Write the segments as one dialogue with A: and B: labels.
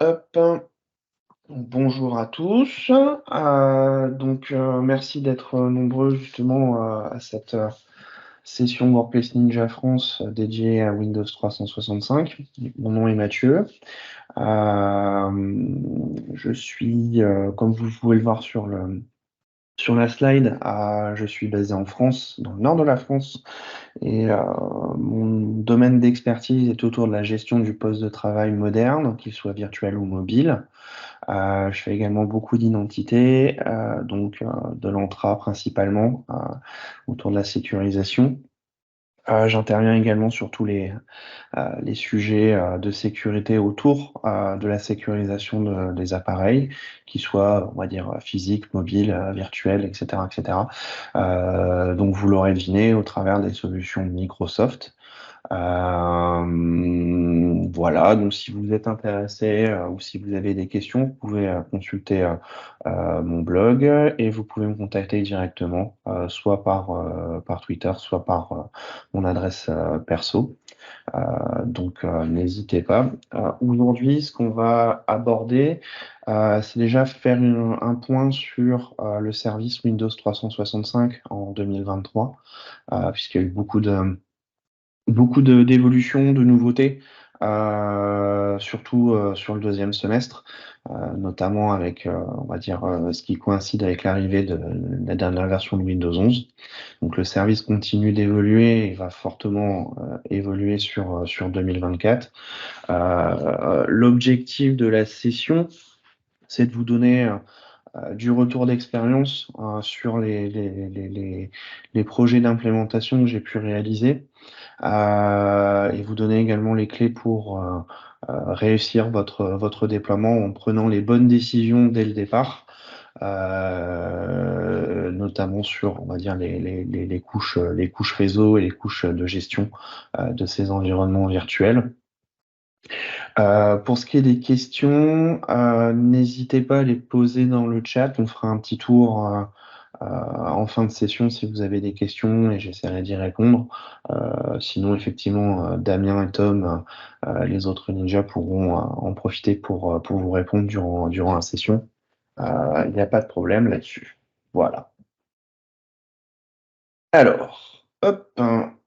A: Hop, bonjour à tous. Merci d'être nombreux justement à cette session Workplace Ninja France dédiée à Windows 365. Mon nom est Mathieu. Je suis, comme vous pouvez le voir sur la slide, je suis basé en France, dans le nord de la France, et mon domaine d'expertise est autour de la gestion du poste de travail moderne, qu'il soit virtuel ou mobile. Je fais également beaucoup d'identité, de l'Entra principalement, autour de la sécurisation. J'interviens également sur tous les sujets de sécurité autour de la sécurisation des appareils, qu'ils soient, on va dire, physiques, mobiles, virtuels, etc., etc. Donc, vous l'aurez deviné au travers des solutions Microsoft. Voilà, donc si vous êtes intéressé ou si vous avez des questions, vous pouvez consulter mon blog et vous pouvez me contacter directement, soit par Twitter, soit par mon adresse perso. N'hésitez pas. Aujourd'hui, ce qu'on va aborder, c'est déjà faire un point sur le service Windows 365 en 2023, puisqu'il y a eu d'évolutions, de nouveautés, surtout sur le deuxième semestre, notamment avec, on va dire, ce qui coïncide avec l'arrivée de la dernière version de Windows 11. Donc le service continue d'évoluer et va fortement évoluer sur 2024. L'objectif de la session, c'est de vous donner du retour d'expérience sur les projets d'implémentation que j'ai pu réaliser et vous donner également les clés pour réussir votre déploiement en prenant les bonnes décisions dès le départ, notamment sur, on va dire, les couches réseau et les couches de gestion de ces environnements virtuels. Pour ce qui est des questions, n'hésitez pas à les poser dans le chat. On fera un petit tour en fin de session si vous avez des questions et j'essaierai d'y répondre. Sinon, effectivement, Damien et Tom, les autres ninjas pourront en profiter pour vous répondre durant la session. Il n'y a pas de problème là-dessus. Voilà. Alors, hop,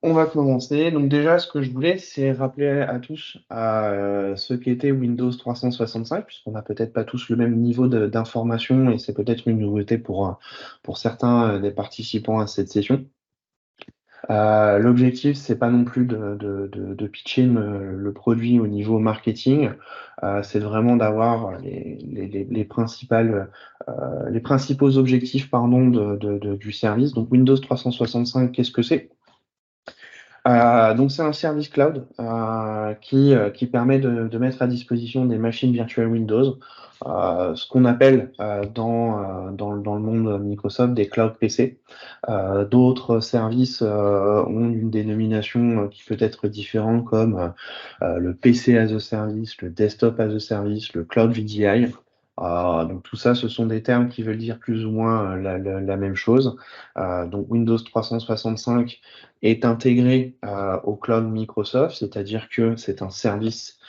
A: on va commencer. Donc déjà, ce que je voulais, c'est rappeler à tous ce qu'était Windows 365, puisqu'on n'a peut-être pas tous le même niveau d'information et c'est peut-être une nouveauté pour certains des participants à cette session. L'objectif, c'est pas non plus de pitcher le produit au niveau marketing, c'est vraiment d'avoir les principaux objectifs pardon, du service. Donc Windows 365, qu'est-ce que c'est? Donc c'est un service cloud qui permet de mettre à disposition des machines virtuelles Windows, ce qu'on appelle dans le monde Microsoft des cloud PC. D'autres services ont une dénomination qui peut être différente comme le PC as a service, le desktop as a service, le cloud VDI. Donc tout ça, ce sont des termes qui veulent dire plus ou moins la même chose. Donc Windows 365 est intégré au cloud Microsoft, c'est-à-dire que c'est un service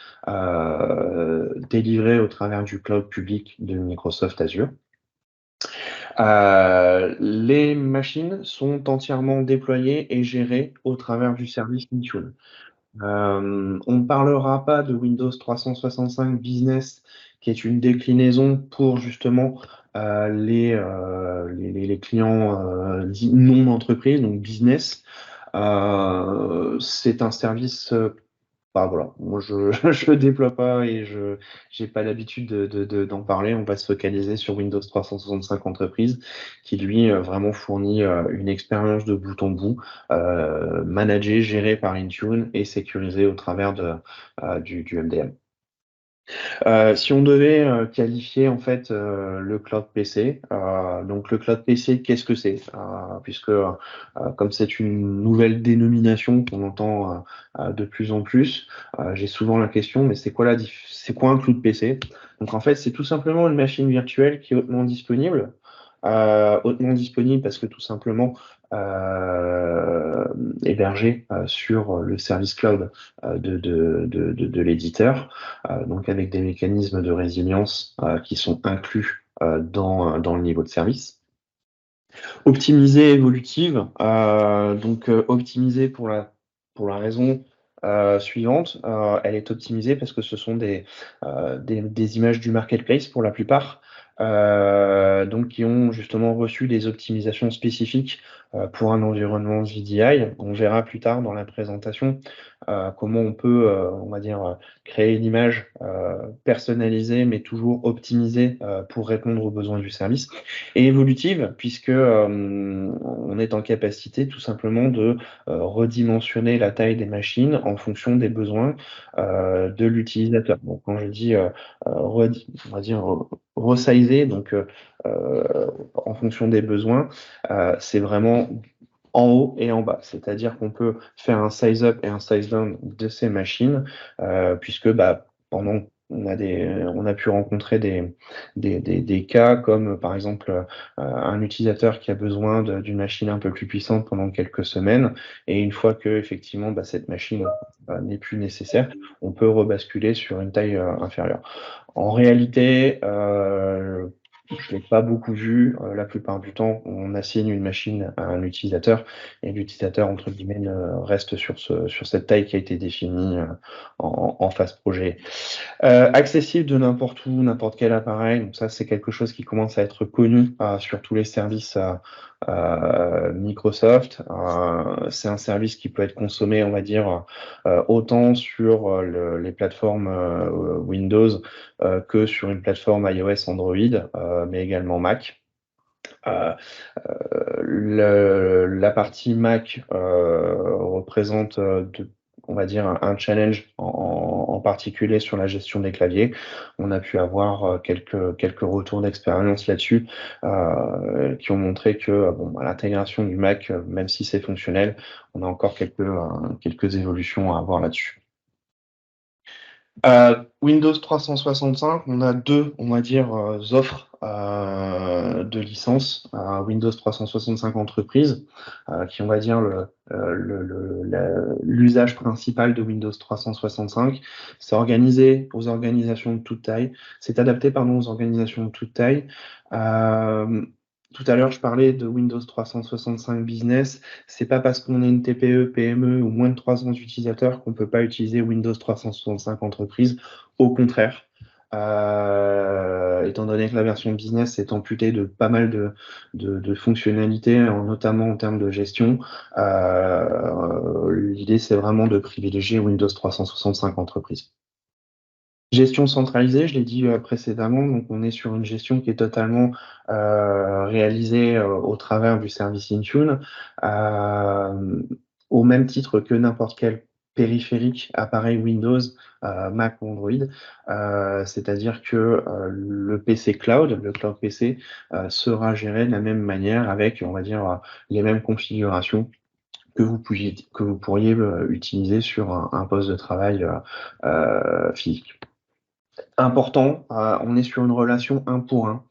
A: délivré au travers du cloud public de Microsoft Azure. Les machines sont entièrement déployées et gérées au travers du service Intune. On ne parlera pas de Windows 365 Business, qui est une déclinaison pour justement les clients dits non d'entreprise, donc business. C'est un service, bah voilà, moi je je le déploie pas et je j'ai pas l'habitude d'en parler. On va se focaliser sur Windows 365 Entreprise, qui lui vraiment fournit une expérience de bout en bout, managée, gérée par Intune et sécurisée au travers du MDM. Si on devait qualifier en fait le cloud PC, donc le cloud PC, qu'est-ce que c'est? Puisque comme c'est une nouvelle dénomination qu'on entend de plus en plus, j'ai souvent la question, mais c'est quoi un cloud PC? Donc en fait, c'est tout simplement une machine virtuelle qui est hautement disponible, hautement disponible parce que tout simplement hébergé sur le service cloud de l'éditeur, donc avec des mécanismes de résilience qui sont inclus dans le niveau de service. Optimisée évolutive, donc optimisée pour la raison suivante, elle est optimisée parce que ce sont des images du marketplace pour la plupart, donc qui ont justement reçu des optimisations spécifiques pour un environnement VDI. On verra plus tard dans la présentation comment on peut, on va dire, créer une image personnalisée mais toujours optimisée pour répondre aux besoins du service. Et évolutive, puisque on est en capacité tout simplement de redimensionner la taille des machines en fonction des besoins de l'utilisateur. Donc, quand je dis on va dire resizer, donc en fonction des besoins, c'est vraiment en haut et en bas. C'est-à-dire qu'on peut faire un size up et un size down de ces machines, puisque pendant on a pu rencontrer des cas comme par exemple un utilisateur qui a besoin d'une machine un peu plus puissante pendant quelques semaines, et une fois que effectivement cette machine n'est plus nécessaire, on peut rebasculer sur une taille inférieure. En réalité, je ne l'ai pas beaucoup vu. La plupart du temps, on assigne une machine à un utilisateur et l'utilisateur, entre guillemets, reste sur cette taille qui a été définie en phase projet. Accessible de n'importe où, n'importe quel appareil. Donc ça, c'est quelque chose qui commence à être connu sur tous les services Microsoft. C'est un service qui peut être consommé, on va dire, autant sur les plateformes Windows que sur une plateforme iOS, Android, mais également Mac. La partie Mac représente, on va dire, un challenge en particulier sur la gestion des claviers. On a pu avoir quelques retours d'expérience là-dessus qui ont montré que à l'intégration du Mac, même si c'est fonctionnel, on a encore quelques évolutions à avoir là-dessus. Windows 365, on a deux, on va dire, offres de licence. Windows 365 Entreprise, qui, on va dire, l'usage principal de Windows 365. C'est organisé aux organisations de toute taille. C'est adapté, pardon, aux organisations de toute taille. Tout à l'heure, je parlais de Windows 365 Business. C'est pas parce qu'on est une TPE, PME ou moins de 300 utilisateurs qu'on peut pas utiliser Windows 365 Entreprise. Au contraire, étant donné que la version Business est amputée de pas mal de fonctionnalités, notamment en termes de gestion, l'idée c'est vraiment de privilégier Windows 365 Entreprise. Gestion centralisée, je l'ai dit précédemment, donc on est sur une gestion qui est totalement réalisée au travers du service Intune, au même titre que n'importe quel périphérique, appareil Windows, Mac ou Android, c'est-à-dire que le PC cloud, le cloud PC, sera géré de la même manière avec, on va dire, les mêmes configurations que vous pourriez utiliser sur un poste de travail physique. Important, on est sur une relation 1 pour 1.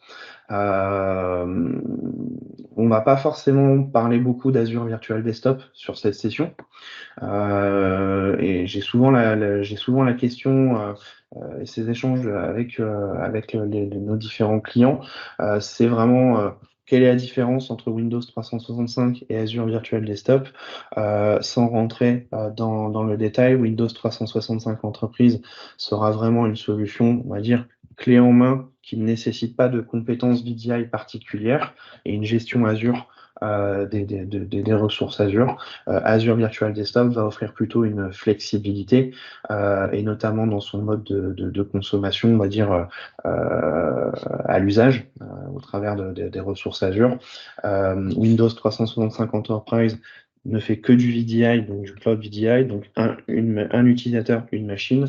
A: On va pas forcément parler beaucoup d'Azure Virtual Desktop sur cette session. Et j'ai souvent la question et ces échanges avec nos différents clients. C'est vraiment quelle est la différence entre Windows 365 et Azure Virtual Desktop? Sans rentrer dans le détail, Windows 365 Entreprise sera vraiment une solution, on va dire, clé en main, qui ne nécessite pas de compétences VDI particulières et une gestion Azure des ressources Azure. Azure Virtual Desktop va offrir plutôt une flexibilité et notamment dans son mode de consommation, on va dire, à l'usage au travers des ressources Azure. Windows 365 Enterprise ne fait que du VDI, donc du cloud VDI, donc un utilisateur, une machine.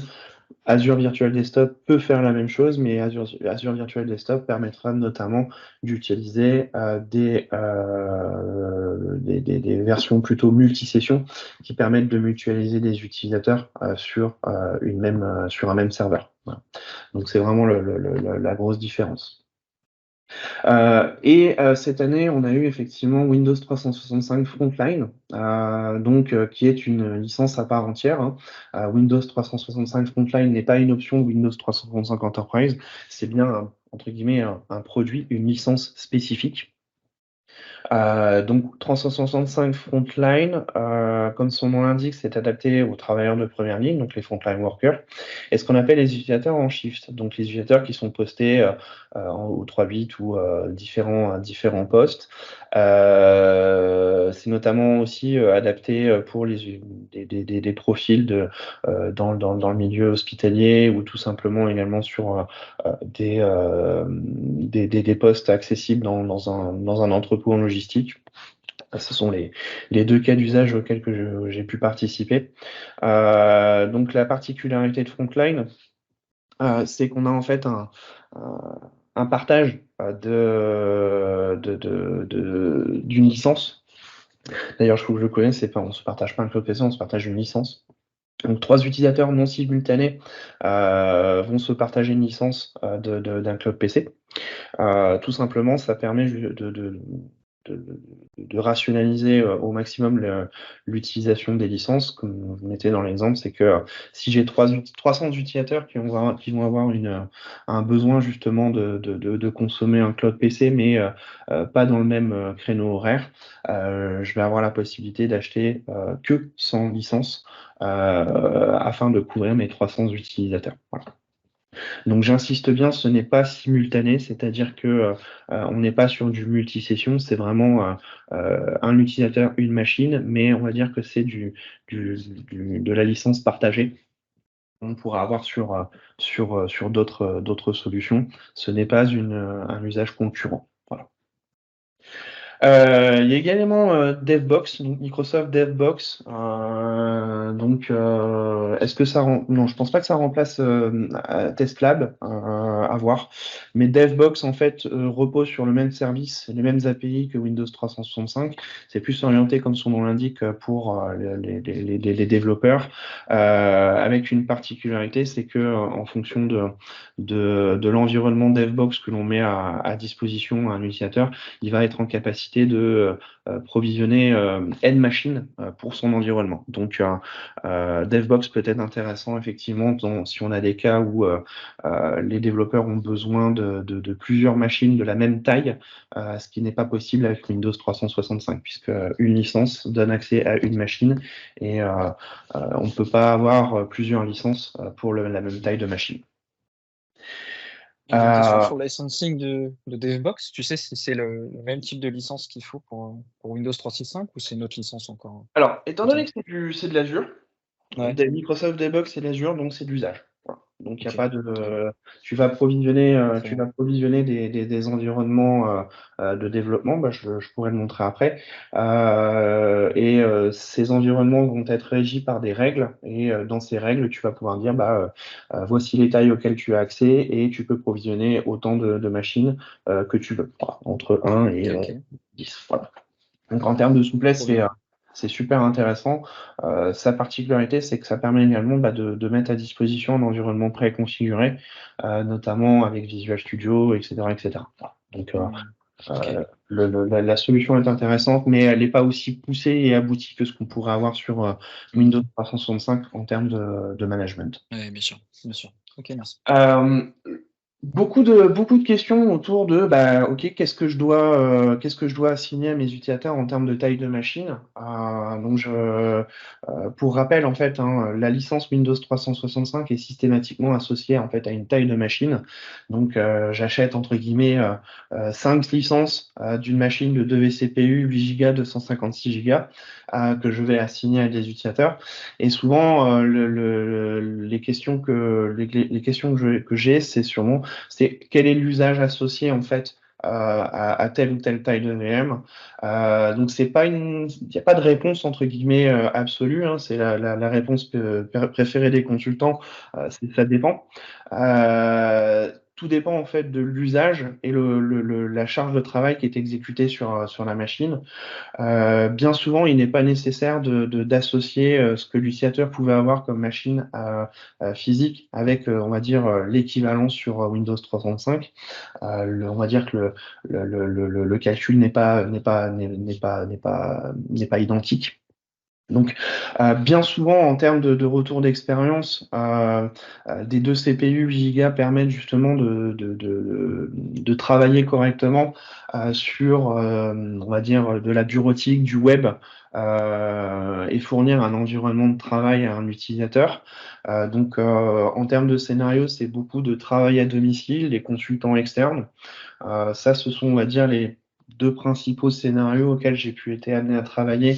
A: Azure Virtual Desktop peut faire la même chose, mais Azure Virtual Desktop permettra notamment d'utiliser des versions plutôt multi-sessions qui permettent de mutualiser des utilisateurs sur un même serveur. Voilà. Donc c'est vraiment la grosse différence. Cette année, on a eu effectivement Windows 365 Frontline, qui est une licence à part entière, hein. Windows 365 Frontline n'est pas une option de Windows 365 Enterprise, c'est bien, entre guillemets, un produit, une licence spécifique. Donc 365 Frontline, comme son nom l'indique, c'est adapté aux travailleurs de première ligne, donc les frontline workers, et ce qu'on appelle les utilisateurs en shift, donc les utilisateurs qui sont postés au 3-8 ou différents postes. C'est notamment aussi adapté pour des profils dans le milieu hospitalier ou tout simplement également sur des postes accessibles dans un entrepôt en logistique. Ce sont les deux cas d'usage auxquels j'ai pu participer. Donc la particularité de Frontline, c'est qu'on a en fait un partage d'une licence. D'ailleurs, je trouve que je le connais, on ne se partage pas un cloud PC, on se partage une licence. Donc, 3 utilisateurs non simultanés vont se partager une licence d'un cloud PC. Tout simplement, ça permet de rationaliser au maximum l'utilisation des licences. Comme vous mettez dans l'exemple, c'est que si j'ai 300 utilisateurs qui vont avoir un besoin justement de consommer un cloud PC, mais pas dans le même créneau horaire, je vais avoir la possibilité d'acheter que 100 licences afin de couvrir mes 300 utilisateurs. Voilà. Donc j'insiste bien, ce n'est pas simultané, c'est-à-dire que on n'est pas sur du multisession, c'est vraiment un utilisateur, une machine, mais on va dire que c'est de la licence partagée. On pourra avoir sur d'autres solutions. Ce n'est pas un usage concurrent. Voilà. Il y a également DevBox, donc Microsoft DevBox. Est-ce que non, je pense pas que ça remplace TestLab, à voir. Mais DevBox en fait repose sur le même service, les mêmes API que Windows 365. C'est plus orienté, comme son nom l'indique, pour les développeurs, avec une particularité, c'est que en fonction de l'environnement DevBox que l'on met à disposition à un utilisateur, il va être en capacité de provisionner N machines pour son environnement. Donc, DevBox peut être intéressant effectivement si on a des cas où les développeurs ont besoin de plusieurs machines de la même taille, ce qui n'est pas possible avec Windows 365, puisque une licence donne accès à une machine et on ne peut pas avoir plusieurs licences pour la même taille de machine.
B: J'ai une question sur le licensing de DevBox. Tu sais si c'est le même type de licence qu'il faut pour Windows 365 ou c'est une autre licence encore?
A: Alors, étant donné que c'est de l'Azure,
B: Ouais.
A: Microsoft DevBox, c'est l'Azure, donc c'est de l'usage. Voilà. Donc, il n'y a
B: Ok.
A: pas tu vas provisionner des environnements de développement. Bah, je pourrais le montrer après. Ces environnements vont être régis par des règles. Et dans ces règles, tu vas pouvoir dire, voici les tailles auxquelles tu as accès et tu peux provisionner autant de machines que tu veux. Voilà, entre 1 et
B: Ok.
A: 10. Voilà. Donc, en termes de souplesse,
B: Trop bien.
A: c'est super intéressant. Sa particularité, c'est que ça permet également de mettre à disposition un environnement préconfiguré, notamment avec Visual Studio, etc., etc. Voilà. Donc,
B: Ok.
A: la solution est intéressante, mais elle n'est pas aussi poussée et aboutie que ce qu'on pourrait avoir sur Windows 365 en termes de management.
B: Ouais, bien sûr. Bien sûr. Ok, merci.
A: Beaucoup de questions autour de ok, qu'est-ce que je dois assigner à mes utilisateurs en termes de taille de machine. Pour rappel en fait, hein, la licence Windows 365 est systématiquement associée en fait à une taille de machine. Donc j'achète entre guillemets 5 licences d'une machine de 2 vCPU, 8 Go, 256 Go que je vais assigner à des utilisateurs. Et souvent les questions que j'ai, c'est quel est l'usage associé en fait à telle ou telle taille de VM. Donc il n'y a pas de réponse entre guillemets absolue, hein, c'est la réponse préférée des consultants, ça dépend. tout dépend en fait de l'usage et la charge de travail qui est exécutée sur la machine. Bien souvent, il n'est pas nécessaire d'associer ce que l'utilisateur pouvait avoir comme machine physique avec, on va dire, l'équivalent sur Windows 365. On va dire que le calcul n'est pas identique. Donc, bien souvent, en termes de retour d'expérience, des deux CPU Giga permettent justement de travailler correctement sur, on va dire, de la bureautique, du web, et fournir un environnement de travail à un utilisateur. Donc, en termes de scénario, c'est beaucoup de travail à domicile, des consultants externes. Ça, ce sont, on va dire, les deux principaux scénarios auxquels j'ai pu être amené à travailler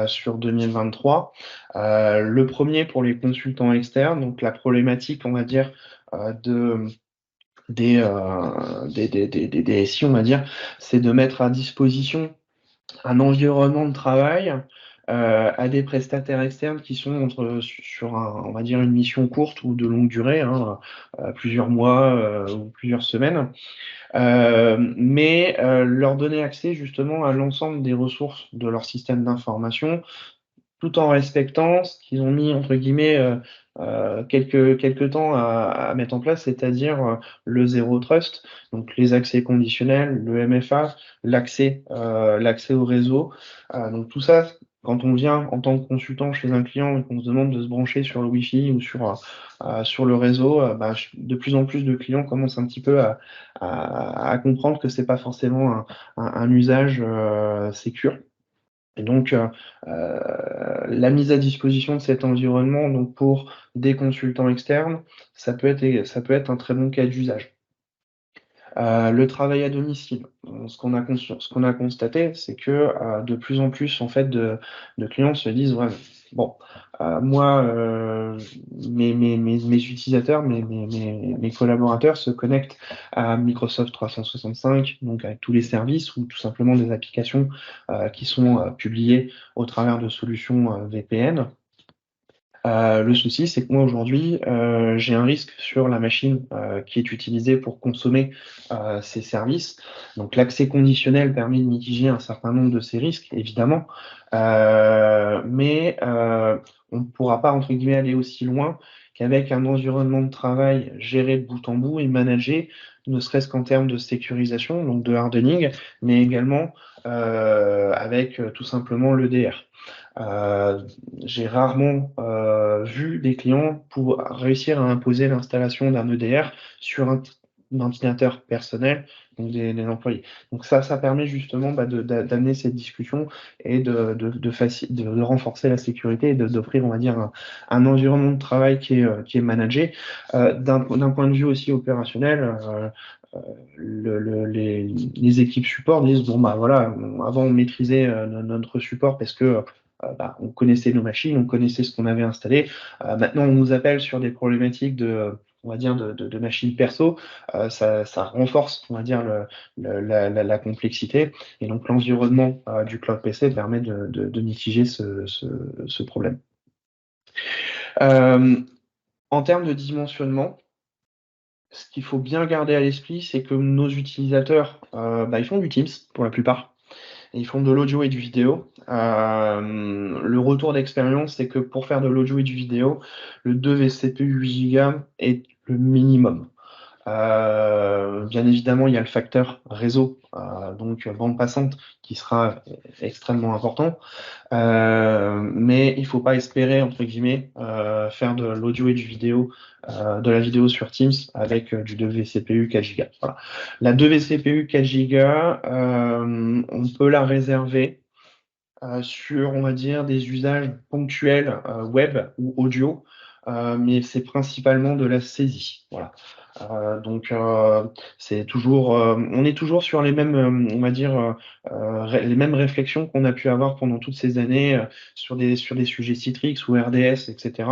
A: sur 2023. Le premier pour les consultants externes, donc la problématique, on va dire, des SI, on va dire, c'est de mettre à disposition un environnement de travail à des prestataires externes qui sont sur on va dire une mission courte ou de longue durée, hein, plusieurs mois ou plusieurs semaines, mais leur donner accès justement à l'ensemble des ressources de leur système d'information, tout en respectant ce qu'ils ont mis entre guillemets quelques temps à mettre en place, c'est-à-dire le zéro trust, donc les accès conditionnels, le MFA, l'accès au réseau. Donc tout ça, quand on vient en tant que consultant chez un client et qu'on se demande de se brancher sur le Wi-Fi ou sur le réseau, bah, de plus en plus de clients commencent un petit peu à comprendre que c'est pas forcément un usage sécure. Et donc, la mise à disposition de cet environnement, donc pour des consultants externes, ça peut être un très bon cas d'usage. Le travail à domicile, ce qu'on a constaté, c'est que de plus en plus en fait de clients se disent ouais, bon, moi, mes utilisateurs, mes collaborateurs se connectent à Microsoft 365, donc avec tous les services ou tout simplement des applications qui sont publiées au travers de solutions VPN. Le souci, c'est que moi aujourd'hui, j'ai un risque sur la machine qui est utilisée pour consommer ces services. Donc l'accès conditionnel permet de mitiger un certain nombre de ces risques, évidemment, mais on ne pourra pas, entre guillemets, aller aussi loin qu'avec un environnement de travail géré de bout en bout et managé, ne serait-ce qu'en termes de sécurisation, donc de hardening, mais également avec tout simplement l'EDR. Euh, j'ai rarement vu des clients pour réussir à imposer l'installation d'un EDR sur un ordinateur personnel, donc des employés. Donc ça permet justement d'amener cette discussion et de renforcer la sécurité et d'offrir, on va dire, un environnement de travail qui est managé. D'un point de vue aussi opérationnel, les équipes support disent bon bah voilà, avant on maîtrisait notre support parce que on connaissait nos machines, on connaissait ce qu'on avait installé. Maintenant, on nous appelle sur des problématiques on va dire, de machines perso. Ça renforce, on va dire, la complexité. Et donc, l'environnement du cloud PC permet de mitiger ce problème. En termes de dimensionnement, ce qu'il faut bien garder à l'esprit, c'est que nos utilisateurs, ils font du Teams pour la plupart. Ils font de l'audio et du vidéo. Le retour d'expérience, c'est que pour faire de l'audio et du vidéo, le 2 vCPU 8 Go est le minimum. Bien évidemment, il y a le facteur réseau, donc bande passante, qui sera extrêmement important. Mais il ne faut pas espérer, entre guillemets, faire de l'audio et du vidéo, de la vidéo sur Teams avec du 2 vCPU 4 Go. Voilà. La 2 vCPU 4 Go, on peut la réserver sur, on va dire, des usages ponctuels web ou audio, mais c'est principalement de la saisie. Voilà. Donc c'est toujours, on est toujours sur les mêmes, on va dire, les mêmes réflexions qu'on a pu avoir pendant toutes ces années sur des sujets Citrix ou RDS, etc.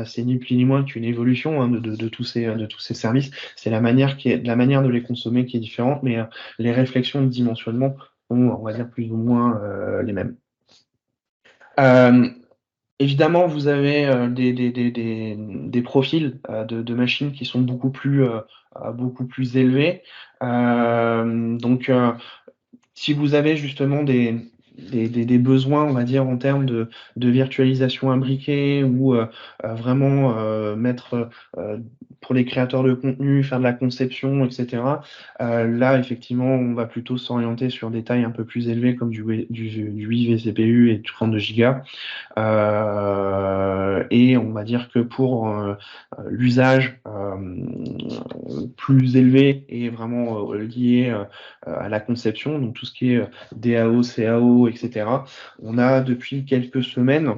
A: C'est ni plus ni moins qu'une évolution hein, de tous ces services. C'est la manière de les consommer qui est différente, mais les réflexions de dimensionnement sont, on va dire, plus ou moins les mêmes. Évidemment, vous avez des profils de machines qui sont beaucoup plus élevés. Donc, si vous avez justement des besoins, on va dire, en termes de virtualisation imbriquée ou vraiment mettre pour les créateurs de contenu, faire de la conception, etc. Là, effectivement, on va plutôt s'orienter sur des tailles un peu plus élevées comme du 8 vCPU et du 32 Go. Et on va dire que pour l'usage plus élevé et vraiment lié à la conception, donc tout ce qui est DAO, CAO, etc., on a depuis quelques semaines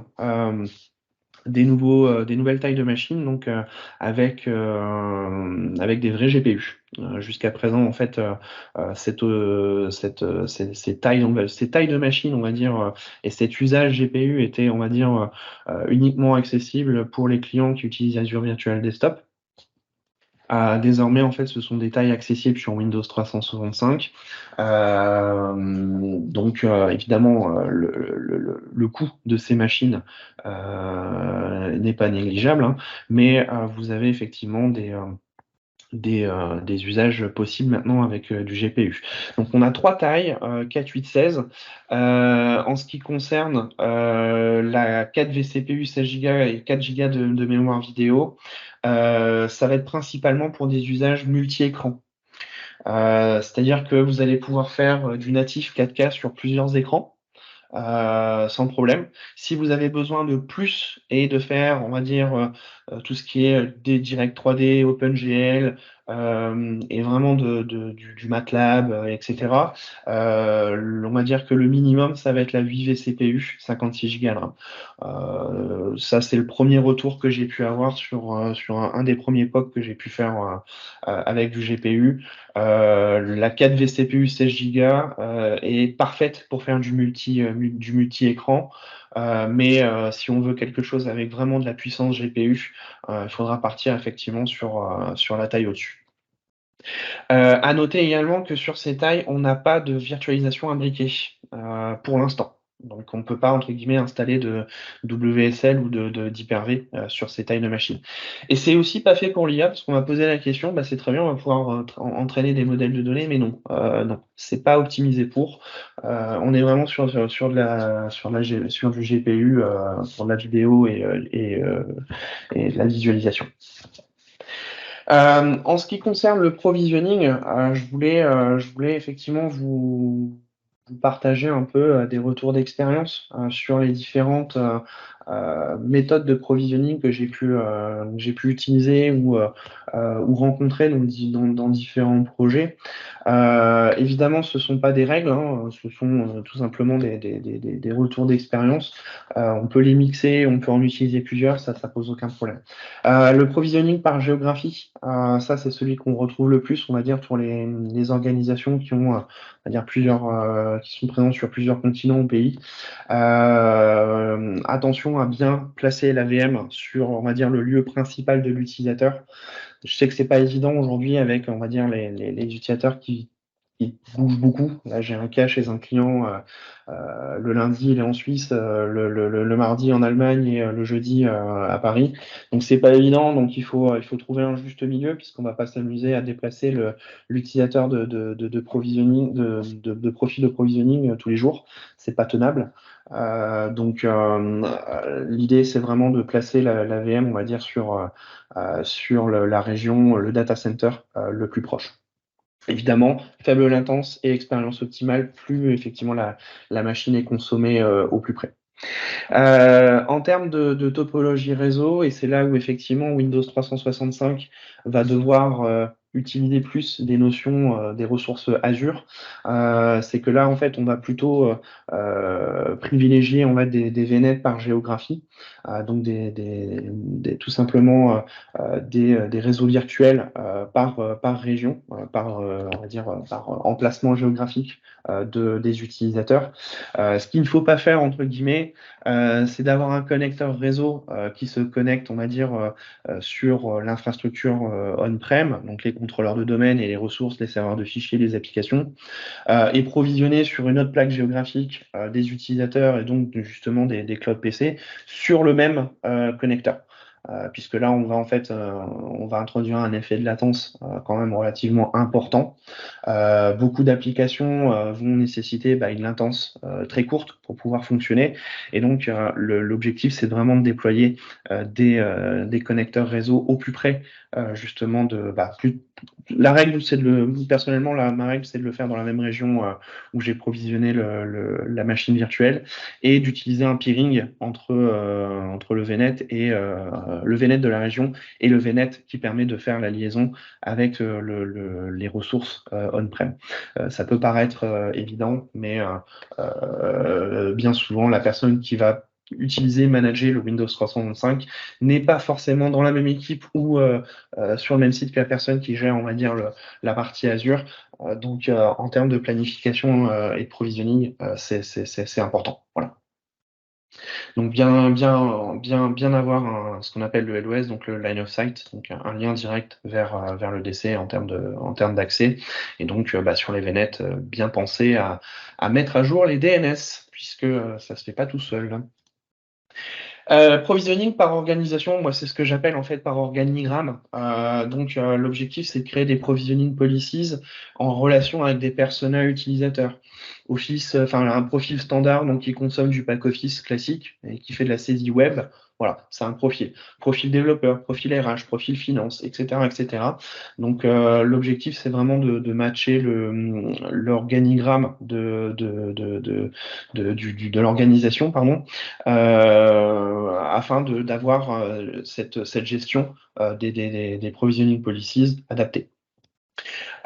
A: des nouvelles tailles de machines, donc avec des vrais GPU. Jusqu'à présent, en fait, ces tailles de machines, on va dire, et cet usage GPU était, on va dire, uniquement accessible pour les clients qui utilisent Azure Virtual Desktop. Désormais, en fait, ce sont des tailles accessibles sur Windows 365. Donc, évidemment, le coût de ces machines n'est pas négligeable, hein, mais vous avez effectivement des usages possibles maintenant avec du GPU. Donc, on a trois tailles, 4, 8, 16. En ce qui concerne la 4 vCPU 16 Go et 4 Go de mémoire vidéo, ça va être principalement pour des usages multi-écrans. C'est-à-dire que vous allez pouvoir faire du natif 4K sur plusieurs écrans. Sans problème. Si vous avez besoin de plus et de faire, on va dire, tout ce qui est des Direct 3D, OpenGL, et vraiment du MATLAB, etc., on va dire que le minimum, ça va être la 8 vCPU, 56 Go de RAM. Ça, c'est le premier retour que j'ai pu avoir sur un des premiers POC que j'ai pu faire avec du GPU. La 4 vCPU 16 Go est parfaite pour faire du multi-écran, mais si on veut quelque chose avec vraiment de la puissance GPU, il faudra partir effectivement sur la taille au-dessus. À noter également que sur ces tailles, on n'a pas de virtualisation imbriquée pour l'instant. Donc, on ne peut pas, entre guillemets, installer de WSL ou d'Hyper-V sur ces tailles de machines. Et c'est aussi pas fait pour l'IA, parce qu'on m'a posé la question, bah, c'est très bien, on va pouvoir entraîner des modèles de données, mais non, non, c'est pas optimisé pour. On est vraiment sur du GPU pour de la vidéo et de la visualisation. En ce qui concerne le provisioning, je voulais effectivement vous partager un peu des retours d'expérience sur les différentes méthodes de provisioning que j'ai pu utiliser ou rencontrer dans différents projets. Évidemment, ce ne sont pas des règles, hein, ce sont tout simplement des retours d'expérience. On peut les mixer, on peut en utiliser plusieurs, ça pose aucun problème. Le provisioning par géographie, ça c'est celui qu'on retrouve le plus, on va dire, pour les organisations qui ont, on va dire, qui sont présentes sur plusieurs continents ou pays. Attention à bien placer la VM sur, on va dire, le lieu principal de l'utilisateur. Je sais que c'est pas évident aujourd'hui avec, on va dire, les utilisateurs qui bougent beaucoup. Là, j'ai un cas chez un client, le lundi, il est en Suisse, le mardi en Allemagne et le jeudi à Paris. Donc, c'est pas évident. Donc, il faut trouver un juste milieu puisqu'on va pas s'amuser à déplacer l'utilisateur de provisioning, de profil de provisioning tous les jours. C'est pas tenable. Donc, l'idée, c'est vraiment de placer la VM, on va dire, sur la région, le data center le plus proche. Évidemment, faible latence et expérience optimale, plus effectivement la machine est consommée au plus près. En termes de topologie réseau, et c'est là où effectivement Windows 365 va devoir utiliser plus des notions des ressources Azure, c'est que là en fait on va plutôt privilégier on va des VNet par géographie, donc tout simplement des réseaux virtuels par région, on va dire par emplacement géographique des utilisateurs. Ce qu'il ne faut pas faire entre guillemets, c'est d'avoir un connecteur réseau qui se connecte, on va dire, sur l'infrastructure on-prem, donc les contrôleurs de domaine et les ressources, les serveurs de fichiers, les applications, et provisionner sur une autre plaque géographique des utilisateurs et donc justement des cloud PC sur le même connecteur. Puisque là, on va introduire un effet de latence quand même relativement important. Beaucoup d'applications vont nécessiter une latence très courte pour pouvoir fonctionner. Et donc, l'objectif, c'est vraiment de déployer des connecteurs réseau au plus près, justement, la règle, personnellement, ma règle, c'est de le faire dans la même région où j'ai provisionné la machine virtuelle et d'utiliser un peering entre le VNet et le VNet de la région et le VNet qui permet de faire la liaison avec les ressources on-prem. Ça peut paraître évident, mais bien souvent, la personne qui va utiliser, manager le Windows 365 n'est pas forcément dans la même équipe ou sur le même site que la personne qui gère, on va dire, la partie Azure. Donc, en termes de planification et de provisioning, c'est important. Voilà. Donc, bien avoir ce qu'on appelle le LOS, donc le line of sight, donc un lien direct vers le DC en termes d'accès. Et donc, sur les VNet, bien penser à mettre à jour les DNS, puisque ça se fait pas tout seul. Provisioning par organisation, moi c'est ce que j'appelle en fait par organigramme. Donc l'objectif c'est de créer des provisioning policies en relation avec des personas utilisateurs. Office, un profil standard donc qui consomme du pack Office classique et qui fait de la saisie web. Voilà, c'est un profil. Profil développeur, profil RH, profil finance, etc., etc. Donc l'objectif c'est vraiment de matcher l'organigramme de l'organisation, pardon, afin d'avoir cette gestion des provisioning policies adaptées.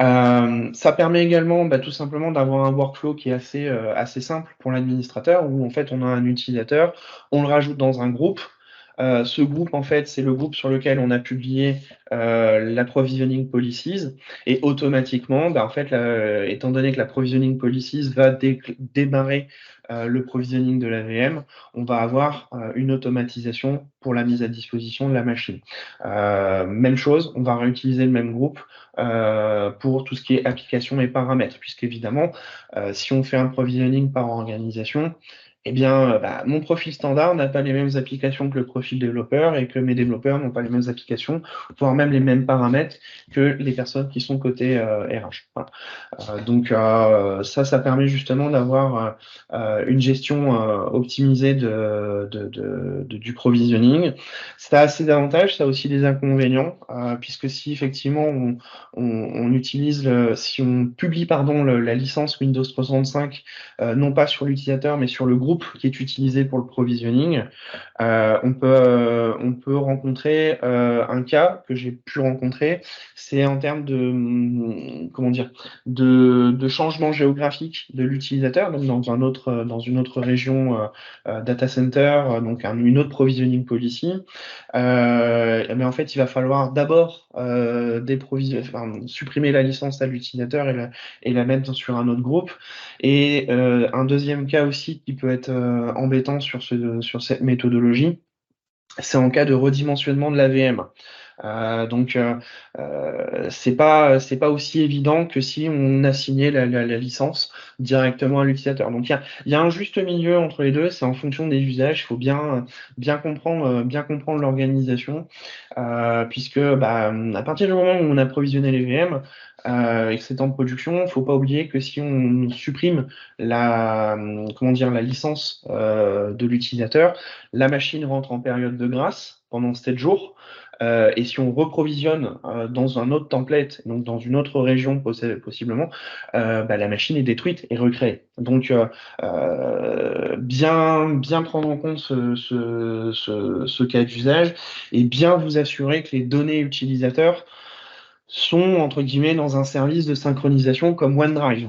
A: Ça permet également tout simplement d'avoir un workflow qui est assez simple pour l'administrateur, où en fait on a un utilisateur, on le rajoute dans un groupe. Ce groupe, en fait, c'est le groupe sur lequel on a publié la provisioning policies, et automatiquement, en fait, étant donné que la provisioning policies va démarrer le provisioning de la VM, on va avoir une automatisation pour la mise à disposition de la machine. Même chose, on va réutiliser le même groupe pour tout ce qui est application et paramètres, puisqu'évidemment, si on fait un provisioning par organisation, eh bien, mon profil standard n'a pas les mêmes applications que le profil développeur et que mes développeurs n'ont pas les mêmes applications, voire même les mêmes paramètres que les personnes qui sont côté RH. Voilà. Donc, ça permet justement d'avoir une gestion optimisée du provisioning. Ça a ses avantages, ça a aussi des inconvénients, puisque si effectivement on utilise, si on publie la licence Windows 365, non pas sur l'utilisateur mais sur le groupe qui est utilisé pour le provisioning, on peut rencontrer un cas que j'ai pu rencontrer, c'est en termes de changement géographique de l'utilisateur, donc dans une autre région data center, donc une autre provisioning policy. Mais en fait, il va falloir d'abord supprimer la licence à l'utilisateur et la mettre sur un autre groupe. Et un deuxième cas aussi qui peut être embêtant sur cette méthodologie, c'est en cas de redimensionnement de la VM. Donc c'est pas aussi évident que si on assignait la licence directement à l'utilisateur. Donc il y a un juste milieu entre les deux, c'est en fonction des usages, il faut bien comprendre l'organisation, puisque à partir du moment où on a provisionné les VM et que c'est en production, il faut pas oublier que si on supprime la licence de l'utilisateur, la machine rentre en période de grâce pendant 7 jours. Et si on reprovisionne dans un autre template, donc dans une autre région possiblement, la machine est détruite et recréée. Donc bien prendre en compte ce cas d'usage et bien vous assurer que les données utilisateurs sont entre guillemets dans un service de synchronisation comme OneDrive.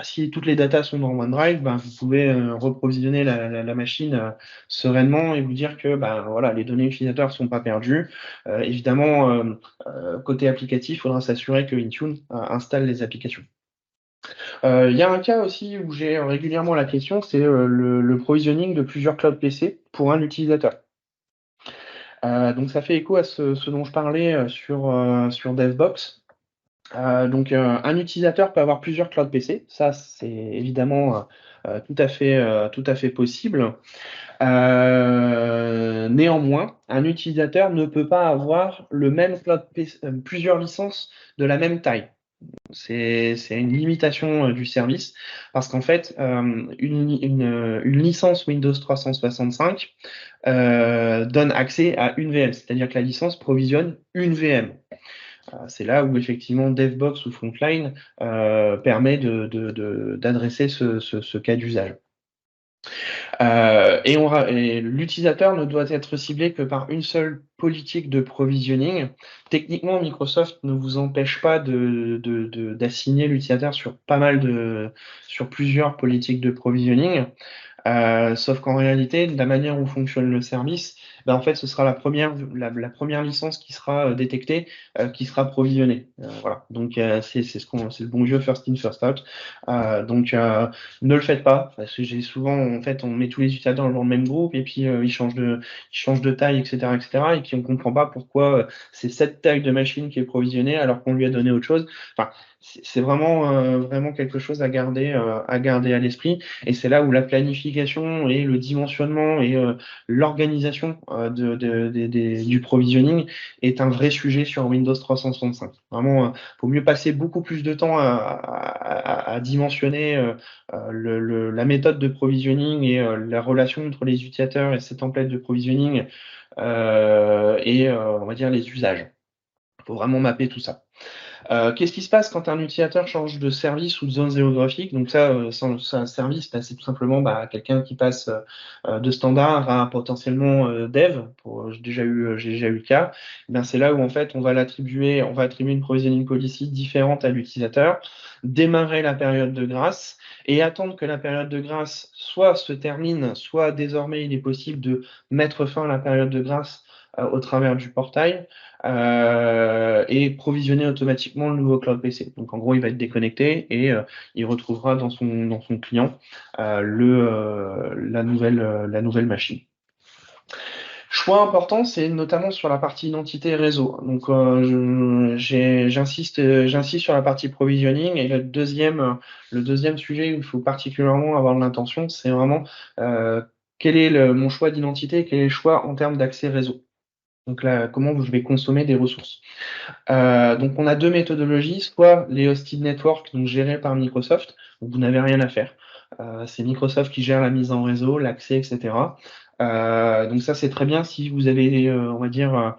A: Si toutes les datas sont dans OneDrive, vous pouvez reprovisionner la machine sereinement et vous dire que voilà, les données utilisateurs ne sont pas perdues. Évidemment, côté applicatif, il faudra s'assurer que Intune installe les applications. Il y a un cas aussi où j'ai régulièrement la question, c'est le provisioning de plusieurs cloud PC pour un utilisateur. Donc ça fait écho à ce dont je parlais sur DevBox. Donc, un utilisateur peut avoir plusieurs clouds PC. Ça, c'est évidemment tout à fait possible. Néanmoins, un utilisateur ne peut pas avoir le même cloud PC, plusieurs licences de la même taille. C'est une limitation du service parce qu'en fait, une licence Windows 365 donne accès à une VM, c'est-à-dire que la licence provisionne une VM. C'est là où effectivement DevBox ou Frontline permet d'adresser ce cas d'usage. Et l'utilisateur ne doit être ciblé que par une seule politique de provisioning. Techniquement, Microsoft ne vous empêche pas d'assigner l'utilisateur sur plusieurs politiques de provisioning. Sauf qu'en réalité, la manière où fonctionne le service, ben en fait, ce sera la première licence qui sera détectée, qui sera provisionnée. Voilà. Donc, c'est le bon vieux first in, first out. Ne le faites pas, parce que j'ai souvent, en fait, on met tous les utilisateurs dans le même groupe et puis ils changent de taille, etc., etc., et puis on comprend pas pourquoi c'est cette taille de machine qui est provisionnée alors qu'on lui a donné autre chose. Enfin, c'est vraiment quelque chose à garder à l'esprit. Et c'est là où la planification et le dimensionnement et l'organisation du provisioning est un vrai sujet sur Windows 365. Vraiment, faut mieux passer beaucoup plus de temps à dimensionner la méthode de provisioning et la relation entre les utilisateurs et ces templates de provisioning on va dire les usages. Il faut vraiment mapper tout ça. Qu'est-ce qui se passe quand un utilisateur change de service ou de zone géographique? Donc ça, c'est un service, c'est tout simplement quelqu'un qui passe de standard à potentiellement dev. J'ai déjà eu le cas. Eh bien, c'est là où en fait on va attribuer une provisioning policy différente à l'utilisateur, démarrer la période de grâce et attendre que la période de grâce soit se termine, soit désormais il est possible de mettre fin à la période de grâce au travers du portail et provisionner automatiquement le nouveau cloud PC. Donc en gros, il va être déconnecté et il retrouvera dans son client la nouvelle machine. Choix important, c'est notamment sur la partie identité et réseau. Donc j'insiste sur la partie provisioning et le deuxième sujet où il faut particulièrement avoir de l'intention, c'est vraiment quel est mon choix d'identité, quel est le choix en termes d'accès réseau. Donc là, comment je vais consommer des ressources. Donc on a deux méthodologies, soit les hosted networks, donc gérés par Microsoft, où vous n'avez rien à faire. C'est Microsoft qui gère la mise en réseau, l'accès, etc. Donc ça c'est très bien si vous avez, on va dire,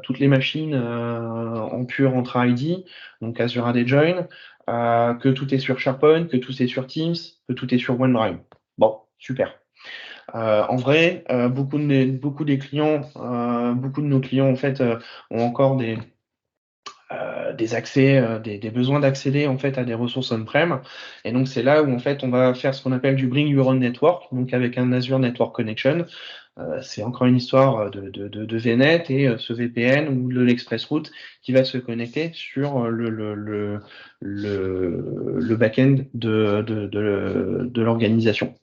A: toutes les machines en pure entre ID, donc Azure AD Join, que tout est sur SharePoint, que tout est sur Teams, que tout est sur OneDrive. Bon, super. En vrai, beaucoup de nos clients en fait ont encore des accès, des besoins d'accéder en fait à des ressources on-prem. Et donc c'est là où en fait on va faire ce qu'on appelle du Bring Your Own Network, donc avec un Azure Network Connection. C'est encore une histoire de VNet et ce VPN ou de l'ExpressRoute qui va se connecter sur le back-end de l'organisation.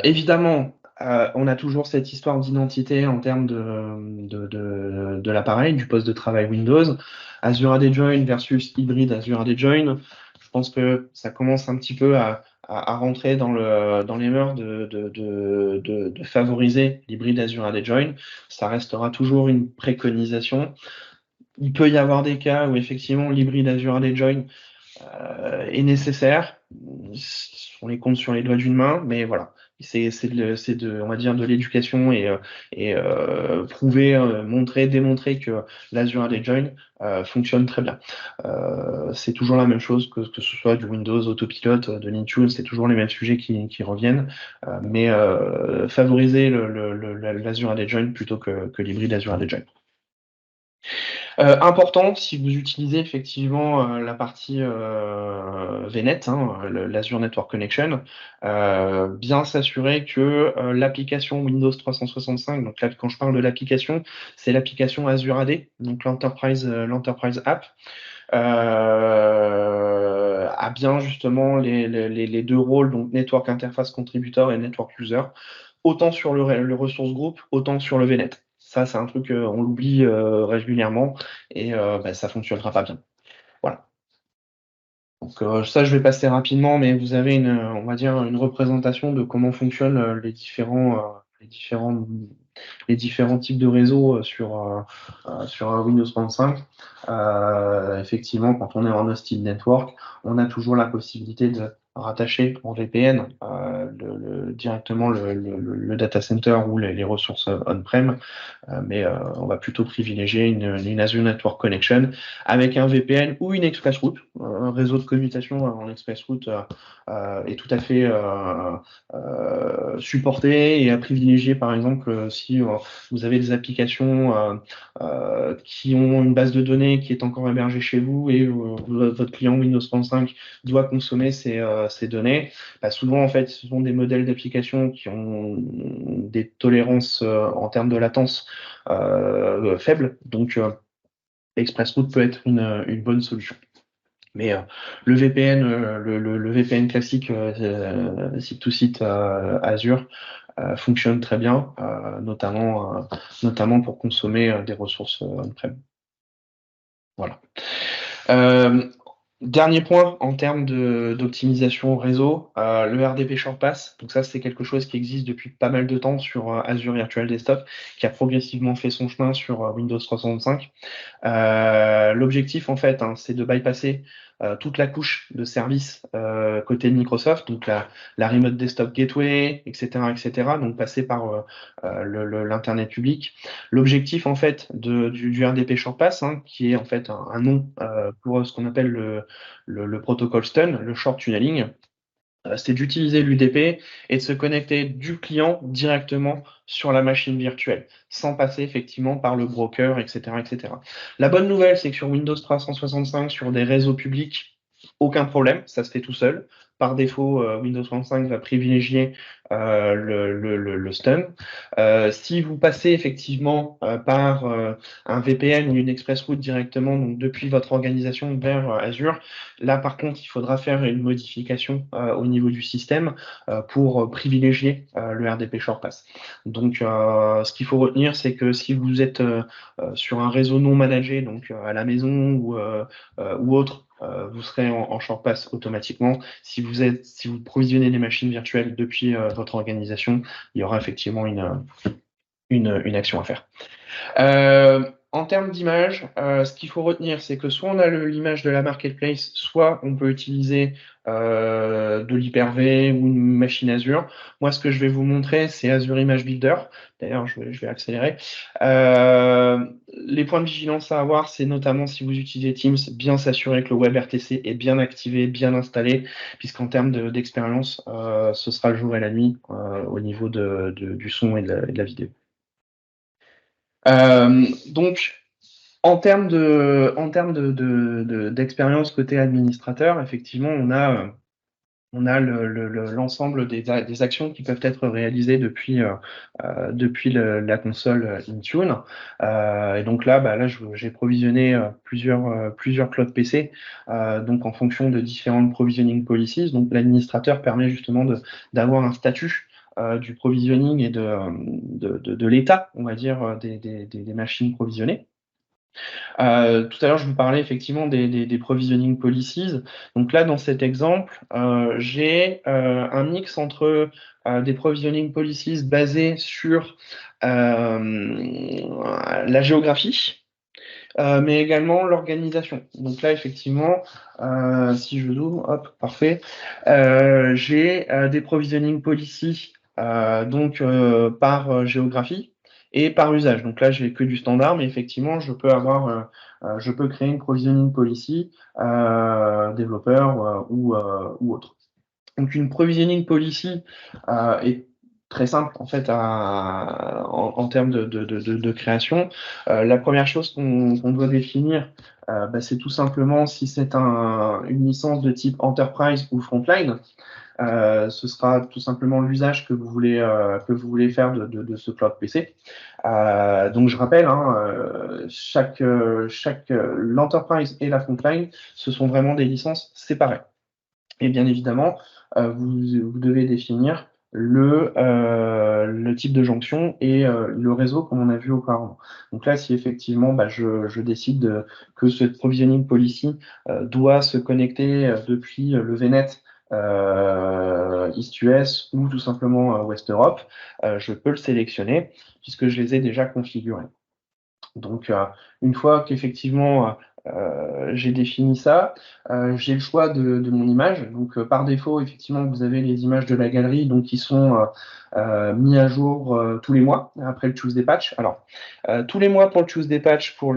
A: Évidemment, on a toujours cette histoire d'identité en termes de l'appareil, du poste de travail Windows. Azure AD Join versus hybride Azure AD Join. Je pense que ça commence un petit peu à rentrer dans les mœurs de favoriser l'hybride Azure AD Join. Ça restera toujours une préconisation. Il peut y avoir des cas où effectivement l'hybride Azure AD Join est nécessaire. On les compte sur les doigts d'une main, mais voilà. On va dire, de l'éducation et prouver, démontrer que l'Azure AD Join fonctionne très bien. C'est toujours la même chose que ce soit du Windows Autopilot, de l'Intune, c'est toujours les mêmes sujets qui reviennent. Mais favoriser l'Azure AD Join plutôt que l'hybride Azure AD Join. Important, si vous utilisez effectivement la partie VNet, l'Azure Network Connection, bien s'assurer que l'application Windows 365, donc là, quand je parle de l'application, c'est l'application Azure AD, donc l'Enterprise App, a bien justement les deux rôles, donc Network Interface Contributor et Network User, autant sur le ressource group, autant sur le VNet. Ça, c'est un truc, on l'oublie régulièrement et ça fonctionnera pas bien. Voilà. Donc ça, je vais passer rapidement, mais vous avez on va dire, une représentation de comment fonctionnent les différents types de réseaux sur Windows 35. Effectivement, quand on est en hosted network, on a toujours la possibilité de rattacher en VPN directement le data center ou les ressources on-prem, mais on va plutôt privilégier une Azure Network Connection avec un VPN ou une express-route. Un réseau de commutation en express-route est tout à fait supporté et à privilégier, par exemple, si vous avez des applications qui ont une base de données qui est encore hébergée chez vous et votre client Windows 35 doit consommer ces données. Souvent, en fait, ce sont des modèles d'applications qui ont des tolérances en termes de latence faibles. Donc, ExpressRoute peut être une bonne solution. Mais le VPN, le VPN classique site-to-site Azure fonctionne très bien, notamment pour consommer des ressources on-prem. Voilà. Dernier point en termes d'optimisation réseau, le RDP Short Pass. Donc ça, c'est quelque chose qui existe depuis pas mal de temps sur Azure Virtual Desktop, qui a progressivement fait son chemin sur Windows 365. L'objectif, en fait, c'est de bypasser toute la couche de services côté de Microsoft, donc la Remote Desktop Gateway, etc., donc passer par l'Internet public. L'objectif, en fait, du RDP Short Pass, qui est en fait un nom pour ce qu'on appelle le protocole STUN, le Short Tunneling, c'est d'utiliser l'UDP et de se connecter du client directement sur la machine virtuelle, sans passer effectivement par le broker, etc., etc. La bonne nouvelle, c'est que sur Windows 365, sur des réseaux publics, aucun problème, ça se fait tout seul. Par défaut, Windows 35 va privilégier le stun. Si vous passez effectivement par un VPN ou une express-route directement, donc depuis votre organisation vers Azure, là par contre, il faudra faire une modification au niveau du système pour privilégier le RDP Short Pass. Donc, ce qu'il faut retenir, c'est que si vous êtes sur un réseau non managé, donc à la maison ou autre, vous serez en short pass automatiquement. Si vous provisionnez des machines virtuelles depuis votre organisation, il y aura effectivement une action à faire. En termes d'image, ce qu'il faut retenir, c'est que soit on a l'image de la marketplace, soit on peut utiliser de l'Hyper-V ou une machine Azure. Moi, ce que je vais vous montrer, c'est Azure Image Builder. D'ailleurs, je vais accélérer. Les points de vigilance à avoir, c'est notamment si vous utilisez Teams, bien s'assurer que le WebRTC est bien activé, bien installé, puisqu'en termes d'expérience, ce sera le jour et la nuit au niveau du son et de la vidéo. Donc, en termes d'expérience côté administrateur, effectivement, on a l'ensemble des actions qui peuvent être réalisées depuis la console Intune. Et donc là, j'ai provisionné plusieurs cloud PC, donc en fonction de différentes provisioning policies. Donc l'administrateur permet justement d'avoir un statut du provisioning et de l'état, on va dire, des machines provisionnées. Tout à l'heure, je vous parlais effectivement des provisioning policies. Donc là, dans cet exemple, j'ai un mix entre des provisioning policies basées sur la géographie, mais également l'organisation. Donc là, effectivement, si je zoome, hop, parfait, j'ai des provisioning policies par géographie et par usage. Donc là, j'ai que du standard, mais effectivement, je peux créer une provisioning policy développeur ou autre. Donc une provisioning policy est très simple en fait en termes de création. La première chose qu'on doit définir, c'est tout simplement si c'est une licence de type Enterprise ou Frontline. Ce sera tout simplement l'usage que vous voulez faire de ce cloud PC. Donc je rappelle, l'Enterprise et la Frontline, ce sont vraiment des licences séparées. Et bien évidemment, vous devez définir le type de jonction et le réseau comme on a vu auparavant. Donc là, si effectivement je décide que ce provisioning policy doit se connecter depuis le VNet East-US ou tout simplement West Europe, je peux le sélectionner puisque je les ai déjà configurés. Donc, une fois qu'effectivement j'ai défini ça, j'ai le choix de mon image. Donc, par défaut, effectivement, vous avez les images de la galerie donc, qui sont mis à jour tous les mois après le Tuesday Patch. Alors, tous les mois pour le Tuesday Patch pour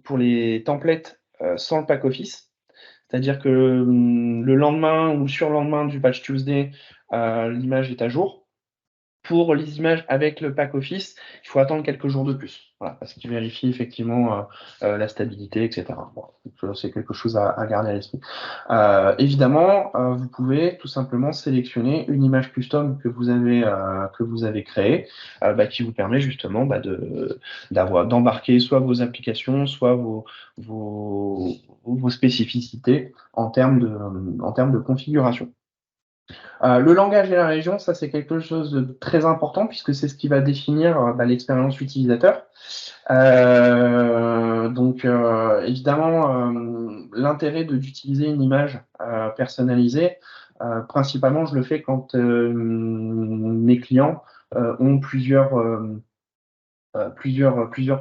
A: pour les templates sans le pack office. C'est-à-dire que le lendemain ou sur le lendemain du patch Tuesday, l'image est à jour. Pour les images avec le pack office, il faut attendre quelques jours de plus, voilà, parce qu'il vérifie effectivement la stabilité, etc. Bon, c'est quelque chose à garder à l'esprit. Évidemment, vous pouvez tout simplement sélectionner une image custom que vous avez créée, qui vous permet justement d'embarquer soit vos applications, soit vos spécificités en termes de configuration. Le langage et la région, ça c'est quelque chose de très important puisque c'est ce qui va définir l'expérience utilisateur. Donc évidemment, l'intérêt d'utiliser une image personnalisée, principalement je le fais quand mes clients ont plusieurs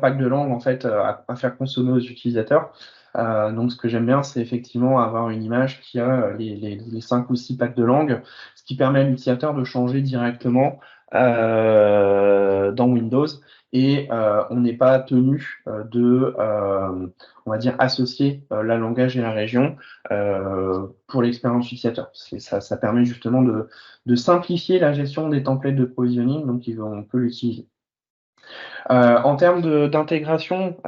A: packs de langues en fait à faire consommer aux utilisateurs. Donc, ce que j'aime bien, c'est effectivement avoir une image qui a les 5 ou 6 packs de langues, ce qui permet à l'utilisateur de changer directement dans Windows et on n'est pas tenu on va dire, associer la langage et la région pour l'expérience utilisateur. Ça permet justement de simplifier la gestion des templates de provisioning, donc on peut l'utiliser. En termes d'intégration,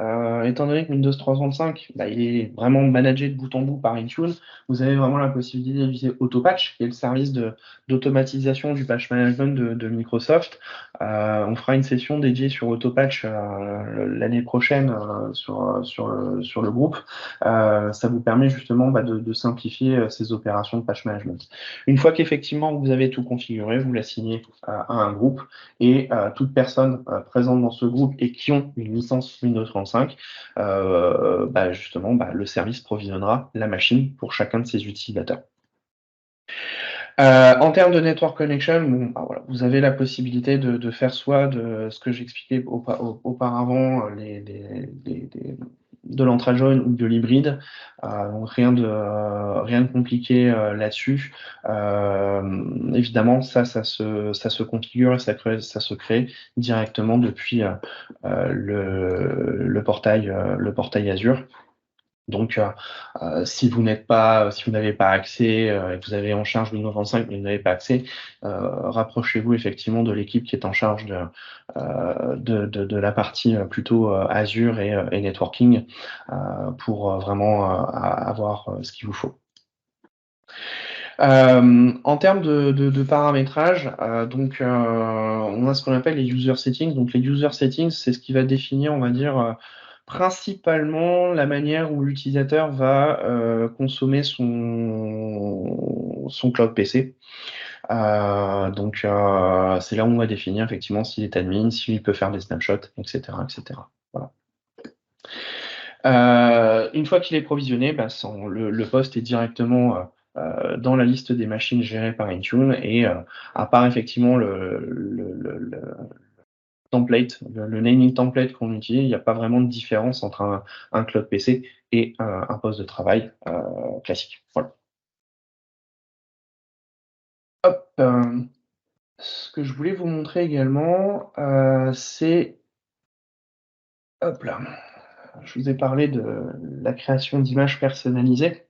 A: étant donné que Windows 365, il est vraiment managé de bout en bout par Intune, vous avez vraiment la possibilité d'utiliser Autopatch, qui est le service d'automatisation du patch management de Microsoft. On fera une session dédiée sur Autopatch l'année prochaine sur le groupe. Ça vous permet justement de simplifier ces opérations de patch management. Une fois qu'effectivement vous avez tout configuré, vous l'assignez à un groupe et toute personne présente dans ce groupe et qui ont une licence Windows 35, justement, le service provisionnera la machine pour chacun de ses utilisateurs. En termes de network connection, vous avez la possibilité de faire soit de ce que j'expliquais auparavant, de l'intra-join ou de l'hybride. Donc rien de compliqué là-dessus. Évidemment, ça se configure et ça se crée directement depuis le portail Azure. Donc, si vous n'avez pas accès et que vous avez en charge Windows 25 mais vous n'avez pas accès, rapprochez-vous effectivement de l'équipe qui est en charge de la partie plutôt Azure et networking pour vraiment avoir ce qu'il vous faut. En termes de paramétrage, donc on a ce qu'on appelle les user settings. Donc les user settings, c'est ce qui va définir, on va dire, principalement la manière où l'utilisateur va consommer son cloud PC. Donc c'est là où on va définir effectivement s'il est admin, s'il peut faire des snapshots, etc. Voilà. Une fois qu'il est provisionné, le poste est directement dans la liste des machines gérées par Intune et à part effectivement le template, le naming template qu'on utilise, il n'y a pas vraiment de différence entre un cloud PC et un poste de travail classique. Voilà. Hop, ce que je voulais vous montrer également, c'est... Hop là. Je vous ai parlé de la création d'images personnalisées.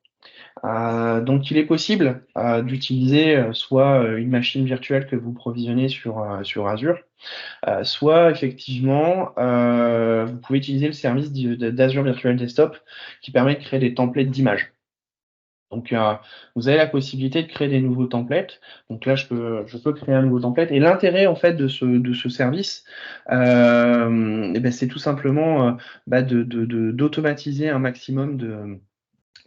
A: Donc, il est possible d'utiliser soit une machine virtuelle que vous provisionnez sur Azure, soit effectivement, vous pouvez utiliser le service d'Azure Virtual Desktop qui permet de créer des templates d'images. Donc, vous avez la possibilité de créer des nouveaux templates. Donc là, je peux créer un nouveau template. Et l'intérêt en fait de ce service, c'est tout simplement d'automatiser un maximum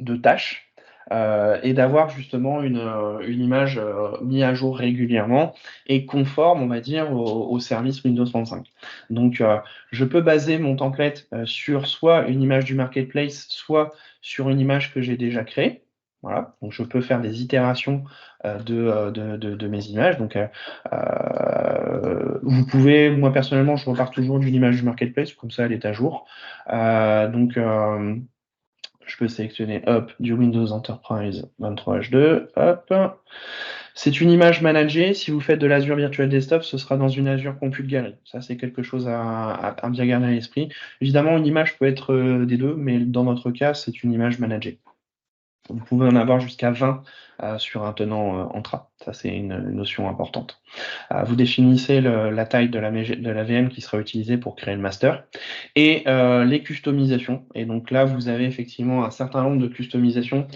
A: de tâches et d'avoir justement une image mise à jour régulièrement et conforme, on va dire, au service Windows 35. Donc, je peux baser mon template sur soit une image du marketplace, soit sur une image que j'ai déjà créée. Voilà, donc je peux faire des itérations de mes images. Donc, vous pouvez, moi personnellement, je repars toujours d'une image du marketplace, comme ça elle est à jour. Donc, je peux sélectionner hop, du Windows Enterprise 23H2. Hop. C'est une image managée. Si vous faites de l'Azure Virtual Desktop, ce sera dans une Azure Compute Gallery. Ça, c'est quelque chose à bien garder à l'esprit. Évidemment, une image peut être des deux, mais dans notre cas, c'est une image managée. Vous pouvez en avoir jusqu'à 20 sur un tenant Entra. Ça, c'est une notion importante. Vous définissez la taille de la VM qui sera utilisée pour créer le master et les customisations. Et donc là, vous avez effectivement un certain nombre de customisations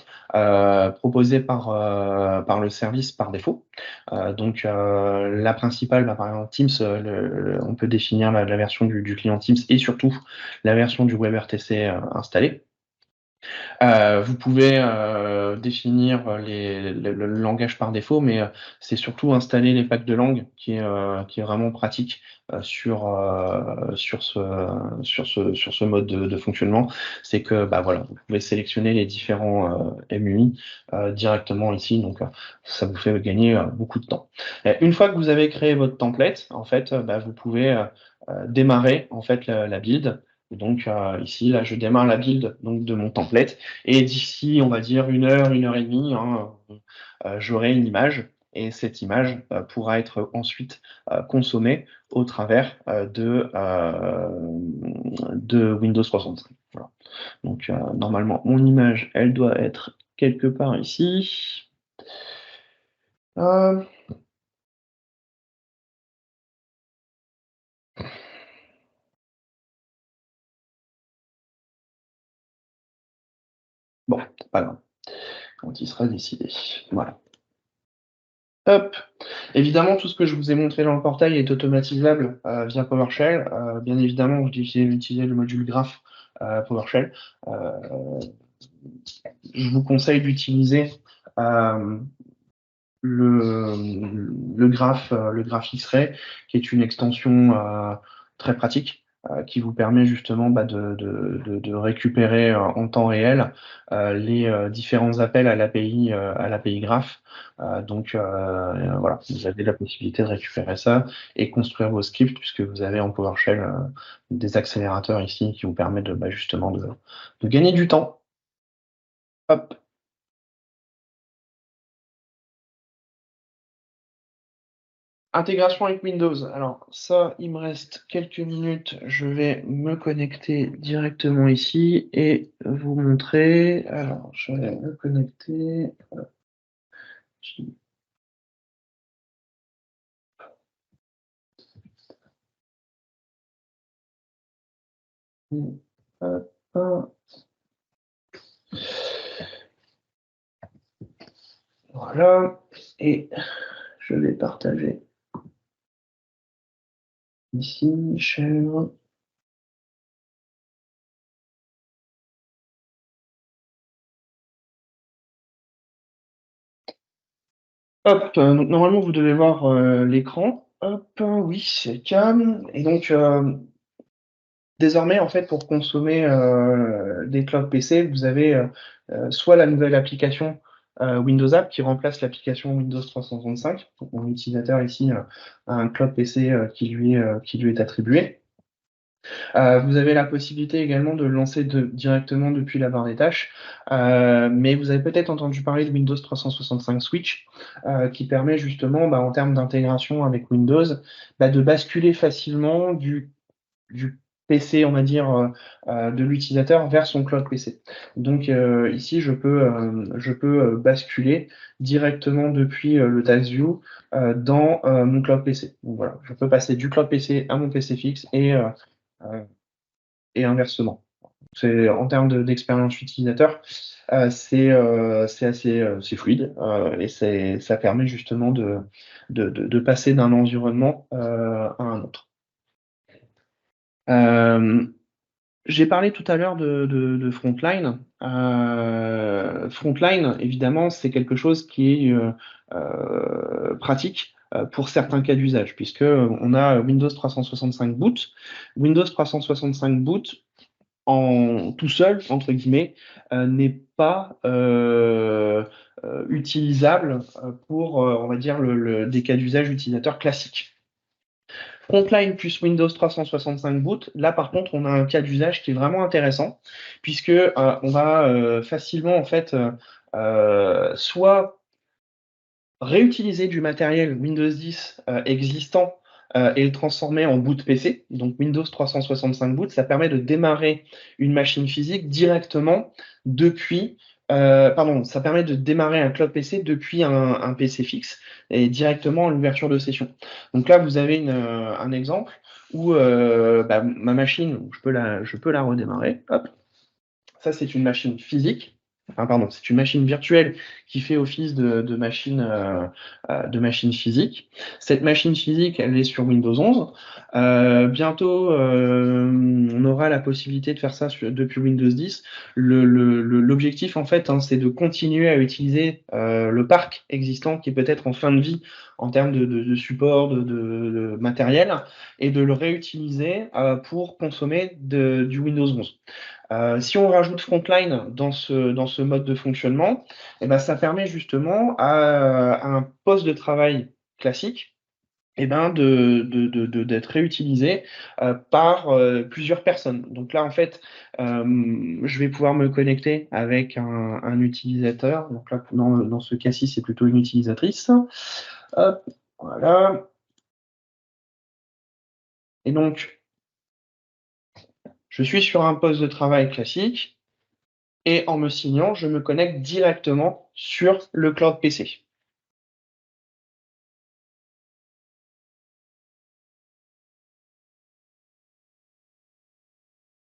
A: proposées par le service par défaut. Donc la principale, par exemple Teams, on peut définir la version du client Teams et surtout la version du WebRTC installée. Vous pouvez définir le langage par défaut, mais c'est surtout installer les packs de langue qui est vraiment pratique sur ce mode de fonctionnement. C'est que bah, voilà, vous pouvez sélectionner les différents MUI directement ici, donc ça vous fait gagner beaucoup de temps. Une fois que vous avez créé votre template, en fait, bah, vous pouvez démarrer en fait la build. Donc ici, là, je démarre la build donc, de mon template. Et d'ici, on va dire 1 heure et demie, hein, j'aurai une image. Et cette image pourra être ensuite consommée au travers de Windows 365. Voilà. Donc normalement, mon image, elle doit être quelque part ici. Euh, Bon, c'est pas grave. Quand il sera décidé. Voilà. Hop. Évidemment, tout ce que je vous ai montré dans le portail est automatisable via PowerShell. Bien évidemment, vous utilisez le module graph PowerShell. Je vous conseille d'utiliser euh, le graph X-Ray, qui est une extension très pratique, qui vous permet justement bah, de récupérer en temps réel les différents appels à l'API graph. Voilà, vous avez la possibilité de récupérer ça et construire vos scripts, puisque vous avez en PowerShell des accélérateurs ici qui vous permettent bah, justement de gagner du temps. Hop. Intégration avec Windows. Alors ça, il me reste quelques minutes. Je vais me connecter directement ici et vous montrer. Alors, je vais me connecter. Hop. Voilà. Et je vais partager ici, share. Hop, donc normalement vous devez voir l'écran. Hop, oui, c'est le cas. Et donc désormais, en fait, pour consommer des cloud PC, vous avez soit la nouvelle application Windows App qui remplace l'application Windows 365. Donc, mon utilisateur ici a un cloud PC qui lui est attribué. Vous avez la possibilité également de le lancer directement depuis la barre des tâches, mais vous avez peut-être entendu parler de Windows 365 Switch, qui permet justement, bah, en termes d'intégration avec Windows, bah, de basculer facilement du PC, on va dire, de l'utilisateur vers son cloud PC. Donc ici, je peux basculer directement depuis le Task View dans mon cloud PC. Donc voilà, je peux passer du cloud PC à mon PC fixe euh, et inversement. C'est en termes d'expérience utilisateur, c'est assez c'est fluide et ça permet justement de passer d'un environnement à un autre. J'ai parlé tout à l'heure de Frontline. Frontline, évidemment, c'est quelque chose qui est pratique pour certains cas d'usage, puisque on a Windows 365 Boot. Windows 365 Boot, en tout seul, entre guillemets, n'est pas utilisable pour, on va dire, des cas d'usage utilisateurs classiques. Frontline plus Windows 365 Boot, là par contre, on a un cas d'usage qui est vraiment intéressant, puisque on va facilement en fait soit réutiliser du matériel Windows 10 existant et le transformer en boot PC. Donc Windows 365 Boot, ça permet de démarrer une machine physique directement depuis ça permet de démarrer un cloud PC depuis un PC fixe et directement à l'ouverture de session. Donc là, vous avez un exemple où ma machine, je peux la redémarrer. Hop. Ça, c'est une machine physique. C'est une machine virtuelle qui fait office de machine physique. Cette machine physique, elle est sur Windows 11. Bientôt, on aura la possibilité de faire ça depuis Windows 10. L'objectif, en fait, c'est de continuer à utiliser le parc existant qui est peut-être en fin de vie en termes de support, de matériel, et de le réutiliser pour consommer du Windows 11. Si on rajoute Frontline dans ce mode de fonctionnement, ça permet justement à un poste de travail classique d'être réutilisé par plusieurs personnes. Donc là, en fait, je vais pouvoir me connecter avec un utilisateur. Donc là, dans ce cas-ci, c'est plutôt une utilisatrice. Hop, voilà. Et donc, je suis sur un poste de travail classique et en me signant, je me connecte directement sur le cloud PC.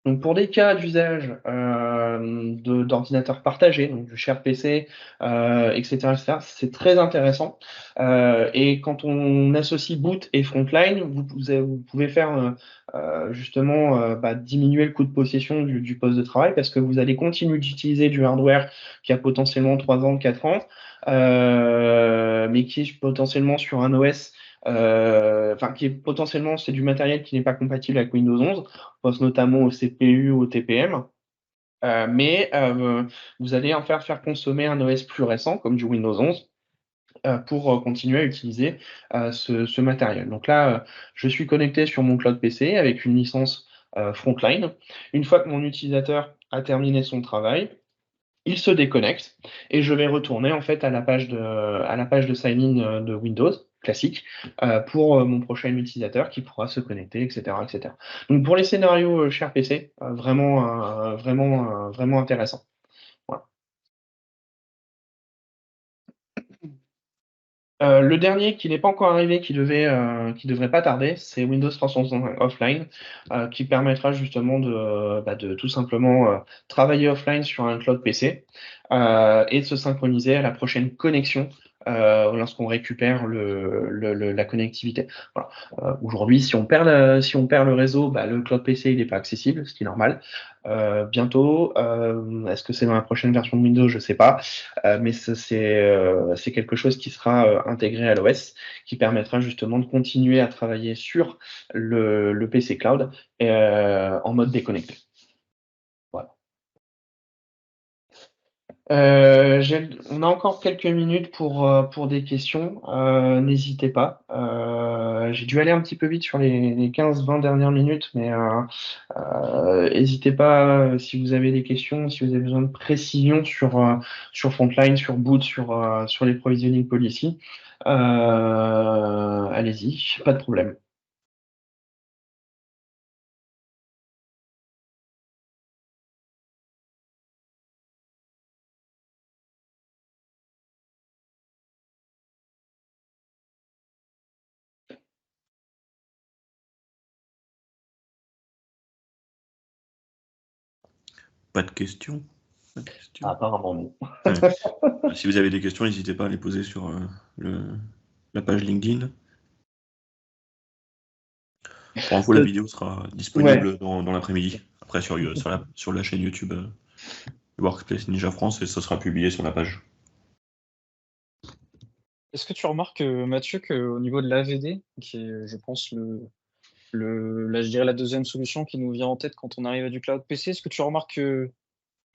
A: Donc pour des cas d'usage d'ordinateurs partagés, donc du share PC, etc., c'est très intéressant. Et quand on associe boot et frontline, vous pouvez faire justement diminuer le coût de possession du poste de travail parce que vous allez continuer d'utiliser du hardware qui a potentiellement 3 ans, 4 ans, mais qui est potentiellement sur un OS qui est potentiellement, c'est du matériel qui n'est pas compatible avec Windows 11. On pense notamment au CPU ou au TPM. Mais vous allez en faire consommer un OS plus récent, comme du Windows 11, pour continuer à utiliser ce matériel. Donc là, je suis connecté sur mon cloud PC avec une licence Frontline. Une fois que mon utilisateur a terminé son travail, il se déconnecte et je vais retourner en fait à la page de sign-in de Windows classique pour mon prochain utilisateur qui pourra se connecter, etc., etc. Donc pour les scénarios share PC, vraiment intéressant. Voilà. Le dernier qui n'est pas encore arrivé, qui devrait pas tarder, c'est Windows 365 Offline, qui permettra justement de tout simplement travailler offline sur un cloud PC et de se synchroniser à la prochaine connexion lorsqu'on récupère la connectivité. Voilà. Aujourd'hui, si on perd le réseau, le cloud PC il n'est pas accessible, ce qui est normal. Bientôt, est-ce que c'est dans la prochaine version de Windows? Je sais pas. Mais c'est quelque chose qui sera intégré à l'OS, qui permettra justement de continuer à travailler sur le PC Cloud en mode déconnecté. Voilà. On a encore quelques minutes pour des questions. N'hésitez pas. J'ai dû aller un petit peu vite sur les 15-20 dernières minutes, mais n'hésitez pas si vous avez des questions, si vous avez besoin de précision sur Frontline, sur Boot, sur les provisioning policy. Allez-y, pas de problème.
C: Pas de questions.
A: Apparemment non.
C: Si vous avez des questions, n'hésitez pas à les poser sur la page LinkedIn. Pour info, la vidéo sera disponible dans l'après-midi. Après, sur la chaîne YouTube, Workplace Ninja France et ça sera publié sur la page.
B: Est-ce que tu remarques, Mathieu, qu'au niveau de l'AVD, qui est, je pense, là, je dirais la deuxième solution qui nous vient en tête quand on arrive à du cloud PC, est-ce que tu remarques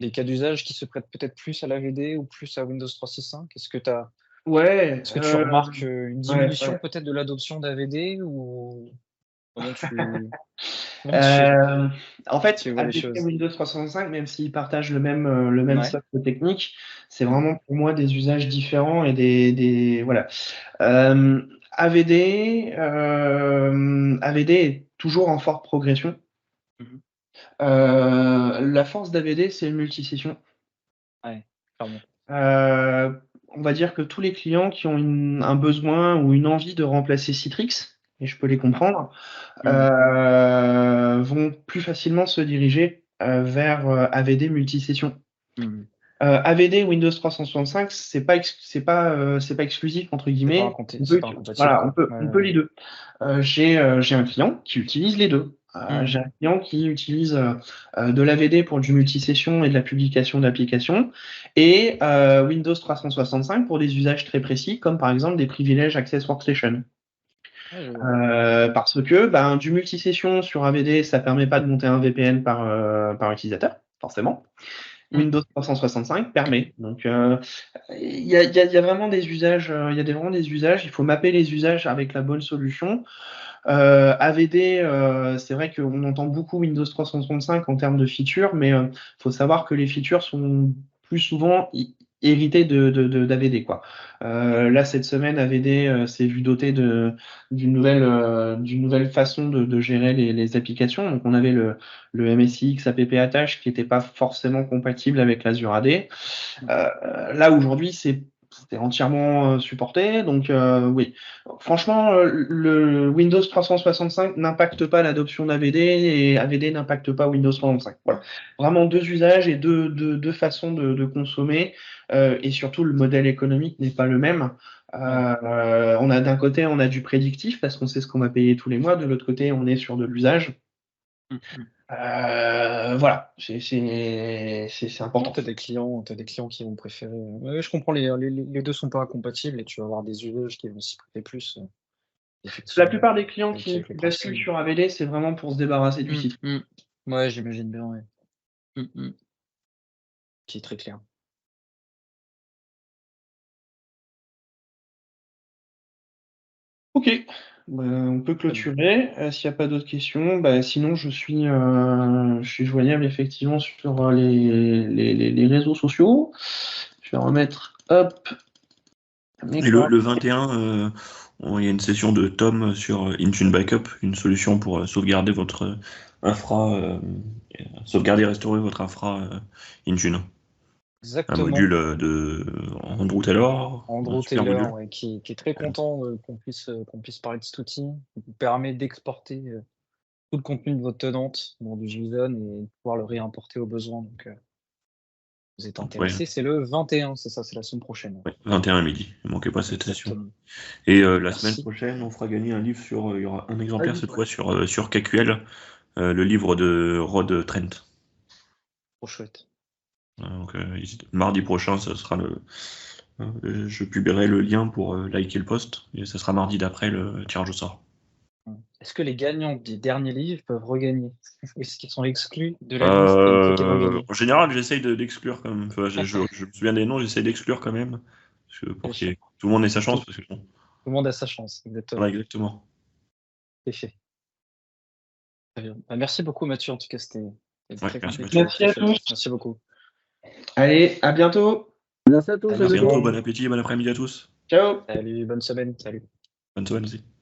B: des cas d'usage qui se prêtent peut-être plus à l'AVD ou plus à Windows 365? Est-ce que tu remarques une diminution peut-être de l'adoption d'AVD ou comment
A: en fait,
B: tu vois les
A: avec
B: choses?
A: Windows 365, même s'ils partagent le même socle technique, c'est vraiment pour moi des usages différents et des voilà. AVD est toujours en forte progression. La force d'AVD, c'est le multisession.
B: Ouais, clairement.
A: On va dire que tous les clients qui ont un besoin ou une envie de remplacer Citrix, et je peux les comprendre, vont plus facilement se diriger vers AVD multisession. AVD Windows 365, c'est pas exclusif entre guillemets. On peut les deux. J'ai un client qui utilise les deux. J'ai un client qui utilise de l'AVD pour du multisession et de la publication d'applications et Windows 365 pour des usages très précis comme par exemple des privilèges Access Workstation. Parce que du multisession sur AVD, ça permet pas de monter un VPN par utilisateur, forcément. Windows 365 permet. Donc, il y a vraiment des usages. Vraiment des usages. Il faut mapper les usages avec la bonne solution. AVD, c'est vrai qu'on entend beaucoup Windows 365 en termes de features, mais faut savoir que les features sont plus souvent héritées d'AVD, quoi. Là, cette semaine, AVD s'est vu doté d'une nouvelle façon de gérer les applications. Donc, on avait le MSIX app attache qui n'était pas forcément compatible avec l'Azure AD. Là, aujourd'hui, c'est entièrement supporté. Donc, oui. Franchement, le Windows 365 n'impacte pas l'adoption d'AVD et AVD n'impacte pas Windows 365. Voilà. Vraiment deux usages et deux façons de consommer. Et surtout, le modèle économique n'est pas le même. D'un côté, on a du prédictif parce qu'on sait ce qu'on va payer tous les mois. De l'autre côté, on est sur de l'usage. Voilà, c'est important.
B: Tu as des clients qui vont préférer. Je comprends, les deux sont pas incompatibles et tu vas avoir des usages qui vont s'y prêter plus.
A: La plupart des clients qui basculent sur AVD, c'est vraiment pour se débarrasser du site.
B: Ouais, j'imagine bien, ouais. C'est très clair.
A: Ok, on peut clôturer. S'il n'y a pas d'autres questions, sinon je suis joignable effectivement sur les réseaux sociaux. Je vais remettre hop.
C: Et le 21, il y a une session de Tom sur Intune Backup, une solution pour sauvegarder votre infra, sauvegarder et restaurer votre infra Intune.
B: Exactement.
C: Un module de Andrew Taylor.
B: Ouais, qui est très content qu'on puisse parler de cet outil, qui vous permet d'exporter tout le contenu de votre tenante dans du JSON et de pouvoir le réimporter au besoin. Donc, vous êtes intéressé, c'est le 21, c'est ça, c'est la semaine prochaine.
C: Ouais, 21 à midi, ne manquez pas cette session. Et la semaine prochaine, on fera gagner un livre il y aura un exemplaire cette fois sur KQL, le livre de Rod Trent.
B: Trop chouette.
C: Donc, mardi prochain, ça sera je publierai le lien pour liker le post, et ça sera mardi d'après le tirage au sort.
B: Est-ce que les gagnants des derniers livres peuvent regagner? Est-ce qu'ils sont exclus de la liste?
C: En général, j'essaye d'exclure quand même. Enfin, je me souviens des noms, j'essaye d'exclure quand même. Pour que tout le monde ait sa chance. Parce que, bon.
B: Tout le monde a sa chance, exactement.
C: Voilà, exactement.
B: C'est fait. Très bien. Merci beaucoup, Mathieu. En tout cas, c'était très
A: compliqué. Merci à tous.
B: Merci beaucoup.
A: Allez, à bientôt.
D: Merci à tous.
C: À bientôt, bon appétit, bon après-midi à tous.
A: Ciao.
B: Salut, bonne semaine. Salut.
C: Bonne semaine aussi.